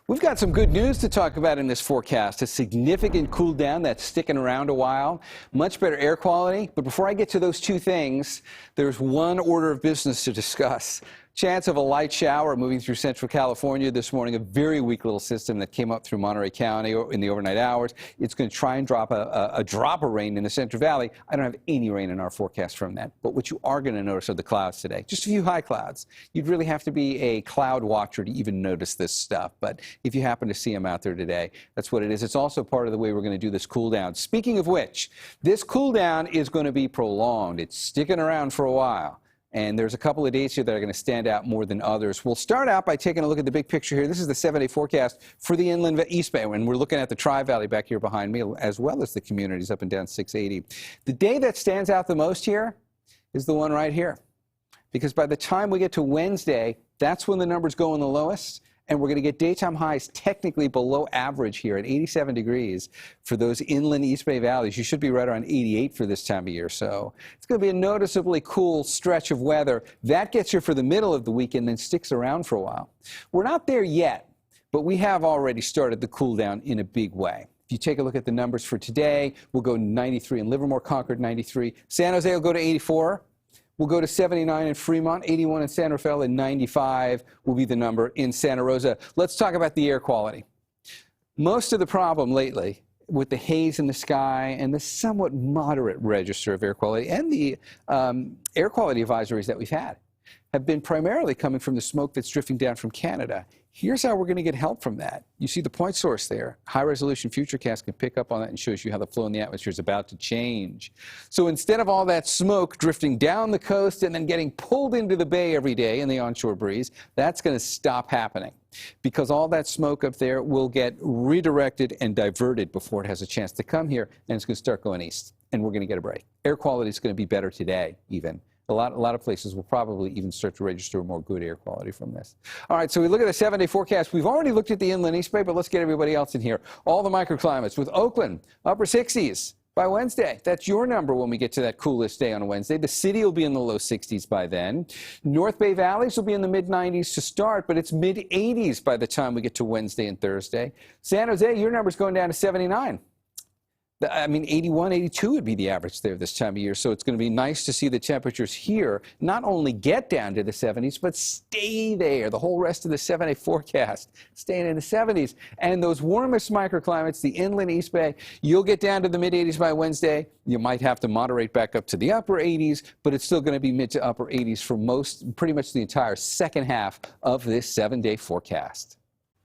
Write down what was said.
We've got some good news to talk about in this forecast. A significant cool down that's sticking around a while, much better air quality. But before I get to those two things, there's one order of business to discuss. Chance of a light shower moving through central California this morning, a very weak little system that came up through Monterey County in the overnight hours. It's going to try and drop a drop of rain in the Central Valley. I don't have any rain in our forecast from that. But what you are going to notice are the clouds today. Just a few high clouds. You'd really have to be a cloud watcher to even notice this stuff. But if you happen to see them out there today, that's what it is. It's also part of the way we're going to do this cool down. Speaking of which, this cool down is going to be prolonged. It's sticking around for a while. And there's a couple of dates here that are going to stand out more than others. We'll start out by taking a look at the big picture here. This is the 7-day forecast for the inland East Bay, and we're looking at the Tri-Valley back here behind me, as well as the communities up and down 680. The day that stands out the most here is the one right here, because by the time we get to Wednesday, that's when the numbers go in the lowest. And we're going to get daytime highs technically below average here at 87 degrees for those inland East Bay valleys. You should be right around 88 for this time of year. So it's going to be a noticeably cool stretch of weather. That gets you for the middle of the week and then sticks around for a while. We're not there yet, but we have already started the cool down in a big way. If you take a look at the numbers for today, we'll go 93 in Livermore, Concord 93. San Jose will go to 84. We'll go to 79 in Fremont, 81 in San Rafael, and 95 will be the number in Santa Rosa. Let's talk about the air quality. Most of the problem lately with the haze in the sky and the somewhat moderate register of air quality and the air quality advisories that we've had have been primarily coming from the smoke that's drifting down from Canada. Here's how we're going to get help from that. You see the point source there. High-resolution Futurecast can pick up on that and shows you how the flow in the atmosphere is about to change. So instead of all that smoke drifting down the coast and then getting pulled into the bay every day in the onshore breeze, that's going to stop happening because all that smoke up there will get redirected and diverted before it has a chance to come here, and it's going to start going east, and we're going to get a break. Air quality is going to be better today, even. A lot of places will probably even start to register more good air quality from this. All right, so we look at the 7-day forecast. We've already looked at the inland East Bay, but let's get everybody else in here. All the microclimates with Oakland, upper 60s by Wednesday. That's your number when we get to that coolest day on Wednesday. The city will be in the low 60s by then. North Bay valleys will be in the mid-90s to start, but it's mid-80s by the time we get to Wednesday and Thursday. San Jose, your number's going down to 79. I mean, 81, 82 would be the average there this time of year. So it's going to be nice to see the temperatures here not only get down to the 70s, but stay there. The whole rest of the 7-day forecast staying in the 70s. And those warmest microclimates, the inland East Bay, you'll get down to the mid-80s by Wednesday. You might have to moderate back up to the upper 80s, but it's still going to be mid to upper 80s for pretty much the entire second half of this 7-day forecast.